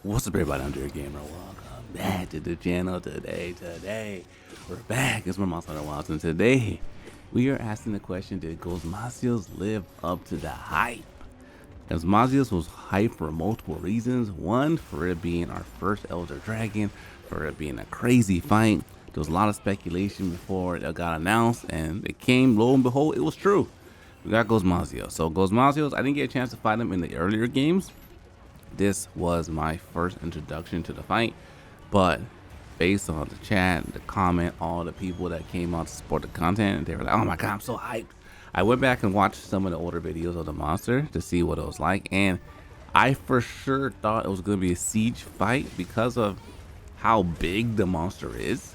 What's up, everybody? I'm Jerry Gamer. Welcome back to the channel. Today, we're back. It's my Monster Wilds, and today we are asking the question: did Gogmazios live up to the hype? Gogmazios was hyped for multiple reasons. One, for it being our first Elder Dragon, for it being a crazy fight. There was a lot of speculation before it got announced, and it came. Lo and behold, it was true. We got Gogmazios. So Gogmazios, I didn't get a chance to fight him in the earlier games. This was my first introduction to the fight, but based on the chat, the comment, all the people that came out to support the content, they were like, oh my god, I'm so hyped. I went back and watched some of the older videos of the monster to see what it was like, and I for sure thought it was going to be a siege fight because of how big the monster is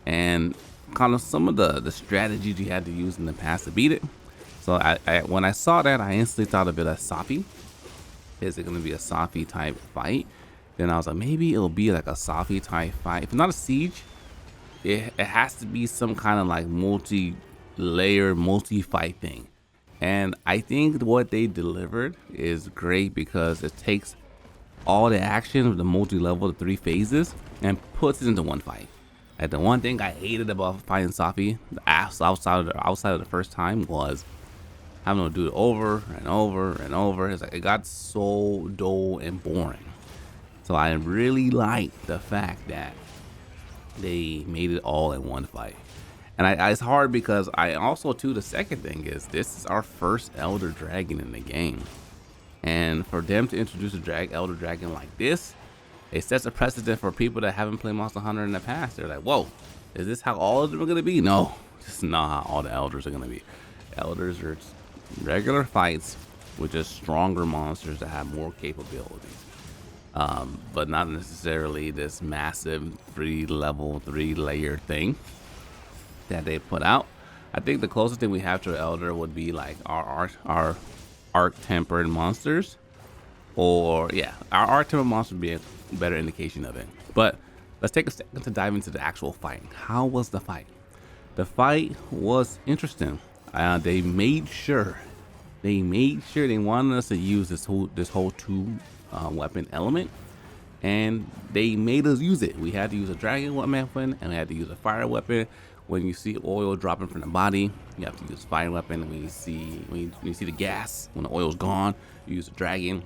and kind of some of the strategies you had to use in the past to beat it. So when I saw that, I instantly thought of it as Safi. Is it going to be a Safi type fight? Then I was like, maybe it'll be like a Safi type fight. If it's not a siege, it has to be some kind of like multi-layer, multi-fight thing. And I think what they delivered is great because it takes all the action of the multi-level, the 3 phases, and puts it into one fight. And the one thing I hated about fighting Safi, outside of the first time, was having to do it over and over and over. It's like it got so dull and boring. So I really like the fact that they made it all in one fight. And it's hard because I also too, the second thing is this is our first Elder Dragon in the game. And for them to introduce a Elder Dragon like this, it sets a precedent for people that haven't played Monster Hunter in the past. They're like, whoa, is this how all of them are gonna be? No, this is not how all the elders are gonna be. Elders are regular fights with just stronger monsters that have more capabilities, but not necessarily this massive 3-layer thing that they put out. I think the closest thing we have to an elder would be like our arc tempered monsters, or yeah, our arc tempered monster would be a better indication of it. But let's take a second to dive into the actual fight. How was the fight? The fight was interesting. They made sure they wanted us to use this whole 2 weapon element, and they made us use it. We had to use a dragon weapon and we had to use a fire weapon. When you see oil dropping from the body, you have to use fire weapon. When you see the gas, when the oil's gone, you use a dragon.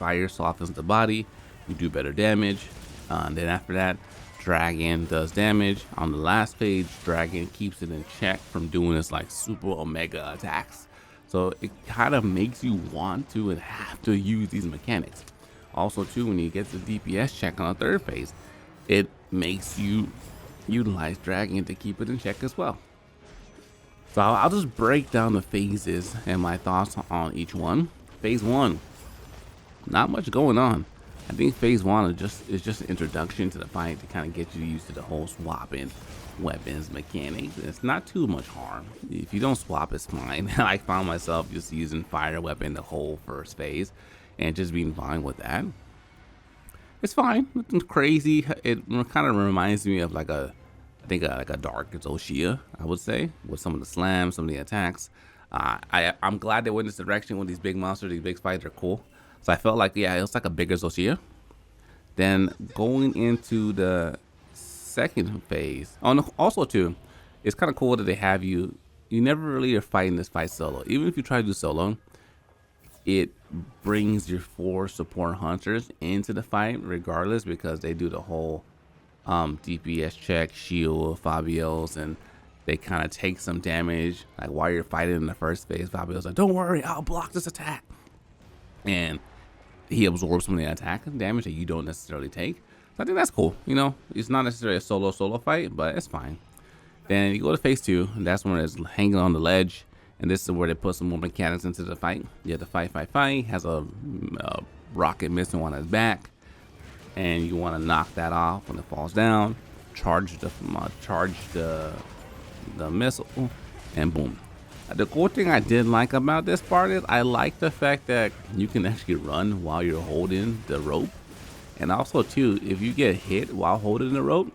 Fire softens the body, you do better damage. And then after that, dragon does damage. On the last page, dragon keeps it in check from doing this like super omega attacks. So it kind of makes you want to and have to use these mechanics. Also too, when you get the DPS check on the 3rd phase, it makes you utilize dragon to keep it in check as well. So I'll just break down the phases and my thoughts on each one. Phase 1, not much going on. I think phase 1 is just an introduction to the fight to kind of get you used to the whole swapping weapons mechanics. It's not too much harm. If you don't swap, it's fine. I found myself just using fire weapon the whole first phase and just being fine with that. It's fine. Nothing crazy. It kind of reminds me of like a dark Zoshia, I would say, with some of the slams, some of the attacks. I'm glad they went in this direction with these big monsters. These big fights are cool. So I felt like, yeah, it was like a bigger Zoshia. Then going into the 2nd phase. Oh, no, also too, it's kind of cool that they have you never really are fighting this fight solo. Even if you try to do solo, it brings your 4 support hunters into the fight regardless, because they do the whole DPS check, shield, Fabios, and they kind of take some damage. Like while you're fighting in the 1st phase, Fabio's like, don't worry, I'll block this attack. And he absorbs some of the attack damage that you don't necessarily take. So I think that's cool. You know, it's not necessarily a solo fight, but it's fine. Then you go to phase 2, and that's when it's hanging on the ledge. And this is where they put some more mechanics into the fight. You have to fight. Has a rocket missile on his back, and you want to knock that off when it falls down. Charge the missile, and boom. The cool thing I did like about this part is I like the fact that you can actually run while you're holding the rope. And also too, if you get hit while holding the rope,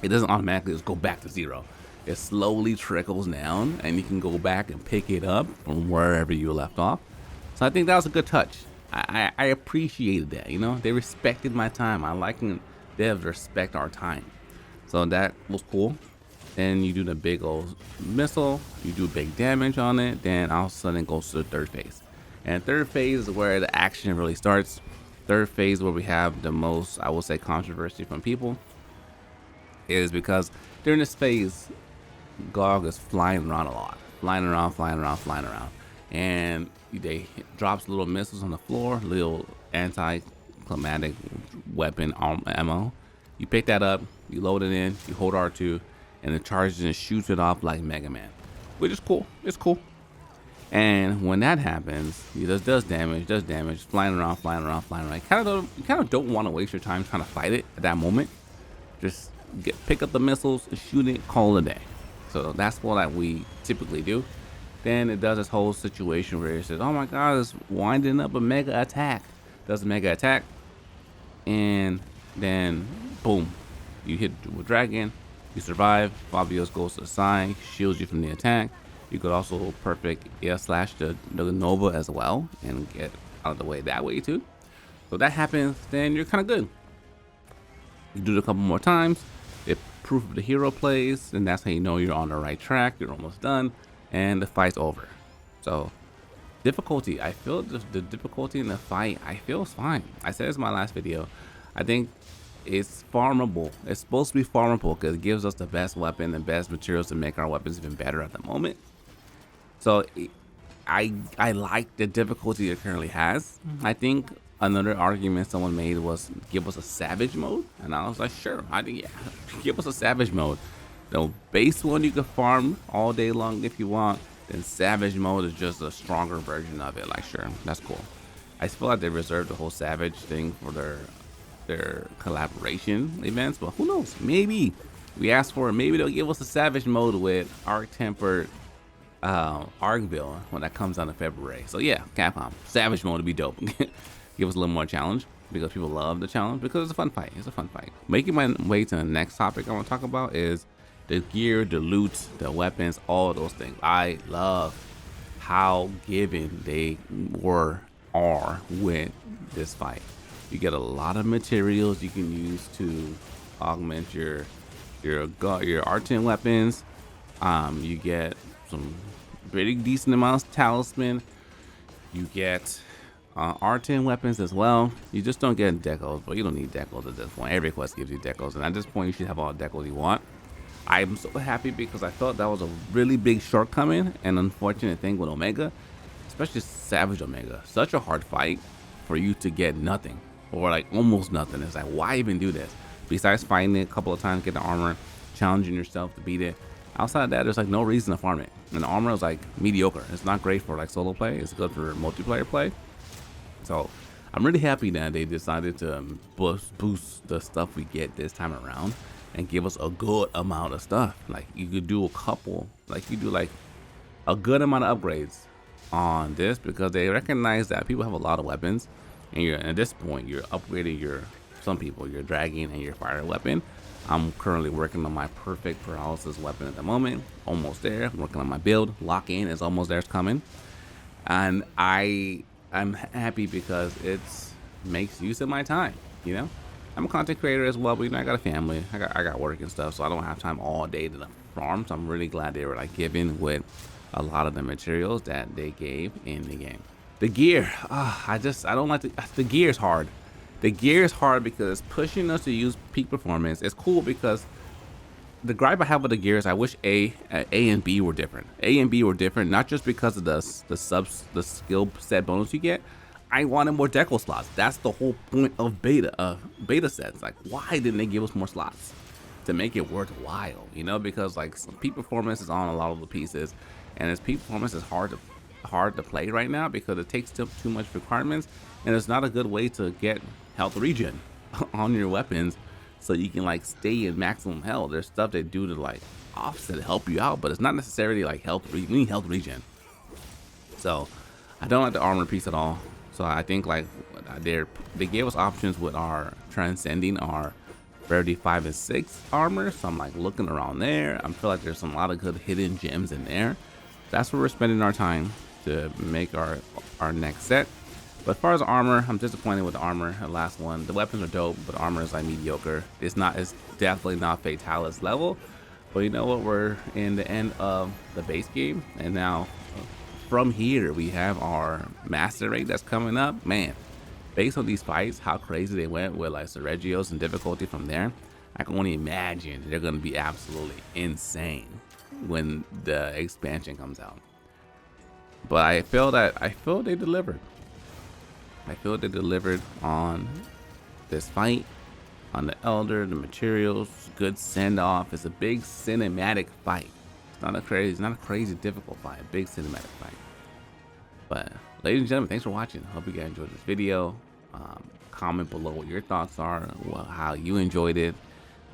it doesn't automatically just go back to 0. It slowly trickles down and you can go back and pick it up from wherever you left off. So I think that was a good touch. I appreciated that. You know, they respected my time. I like when devs respect our time. So that was cool. Then you do the big old missile, you do big damage on it, then all of a sudden it goes to the third phase. And third phase is where the action really starts. Third phase where we have the most, I will say, controversy from people is because during this phase, Gog is flying around a lot. Flying around, flying around, flying around. And they drops little missiles on the floor, little anti-climatic weapon ammo. You pick that up, you load it in, you hold R2, and it charges and shoots it off like Mega Man, which is cool. It's cool. And when that happens, it does damage, flying around, flying around, flying around. You kind of don't want to waste your time trying to fight it at that moment. Just pick up the missiles, shoot it, call it a day. So that's what we typically do. Then it does this whole situation where it says, "Oh my God, it's winding up a mega attack." Does a mega attack, and then boom, you hit with dragon. You survive. Fabios goes to the side, shields you from the attack. You could also perfect air slash the Nova as well and get out of the way that way too. So that happens, then you're kind of good. You do it a couple more times. If proof of the hero plays, and that's how you know you're on the right track. You're almost done, and the fight's over. So difficulty, I feel the difficulty in the fight, I feel is fine. I said this in my last video. I think it's farmable. It's supposed to be farmable because it gives us the best weapon and best materials to make our weapons even better at the moment. So I like the difficulty it currently has. I think another argument someone made was give us a savage mode, and I was like, sure, I think, yeah, give us a savage mode. The base one you can farm all day long if you want. Then savage mode is just a stronger version of it. Like, sure, that's cool. I feel like they reserved the whole savage thing for their collaboration events, but who knows? Maybe we asked for it. Maybe they'll give us a savage mode with Arc Tempered Argville when that comes out in February. So yeah, Capcom, savage mode would be dope. Give us a little more challenge because people love the challenge because it's a fun fight. It's a fun fight. Making my way to the next topic I want to talk about is the gear, the loot, the weapons, all those things. I love how given they are with this fight. You get a lot of materials you can use to augment your R10 weapons. You get some pretty decent amounts of talisman. You get R10 weapons as well. You just don't get decos, but you don't need decos at this point. Every quest gives you decos, and at this point you should have all the decos you want. I'm so happy because I thought that was a really big shortcoming and unfortunate thing with Omega, especially Savage Omega. Such a hard fight for you to get nothing, or like almost nothing. It's like, why even do this? Besides fighting it a couple of times, get the armor, challenging yourself to beat it. Outside of that, there's like no reason to farm it. And the armor is like mediocre. It's not great for like solo play. It's good for multiplayer play. So I'm really happy that they decided to boost the stuff we get this time around and give us a good amount of stuff. Like you could do a couple, like you do like a good amount of upgrades on this because they recognize that people have a lot of weapons, and at this point you're upgrading your dragon and your fire weapon. I'm currently working on my perfect paralysis weapon at the moment. Almost there. I'm working on my build. Lock in is almost there. It's coming, and I'm happy because it makes use of my time. You know, I'm a content creator as well, but you know, I got a family. I got work and stuff, so I don't have time all day to farm. So I'm really glad they were like giving with a lot of the materials that they gave in the game. The gear, I don't like the gear is hard. The gear is hard because it's pushing us to use peak performance. It's cool because the gripe I have with the gear is I wish A and B were different. A and B were different, not just because of the skill set bonus you get. I wanted more deco slots. That's the whole point of beta sets. Like, why didn't they give us more slots to make it worthwhile? You know, because like peak performance is on a lot of the pieces, and its peak performance is hard to play right now because it takes too much requirements, and it's not a good way to get health regen on your weapons so you can like stay in maximum health. There's stuff they do to like offset to help you out, but it's not necessarily like we need health regen. So I don't like the armor piece at all. So I think like they gave us options with our transcending our 35 and 6 armor. So I'm like looking around there. I feel like there's a lot of good hidden gems in there. That's where we're spending our time to make our next set. But as far as armor, I'm disappointed with the armor. The last one, the weapons are dope, but armor is like mediocre. It's definitely not Fatalis level. But you know what? We're in the end of the base game, and now from here we have our master rank that's coming up. Man, based on these fights, how crazy they went with like Seregios and difficulty from there, I can only imagine they're going to be absolutely insane when the expansion comes out. But I feel they delivered. I feel they delivered on this fight, on the Elder, the materials, good send off. It's a big cinematic fight. It's not a crazy difficult fight. A big cinematic fight. But ladies and gentlemen, thanks for watching. Hope you guys enjoyed this video. Comment below what your thoughts are, how you enjoyed it,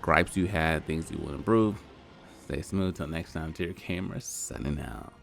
gripes you had, things you would improve. Stay smooth till next time. To your camera, signing out.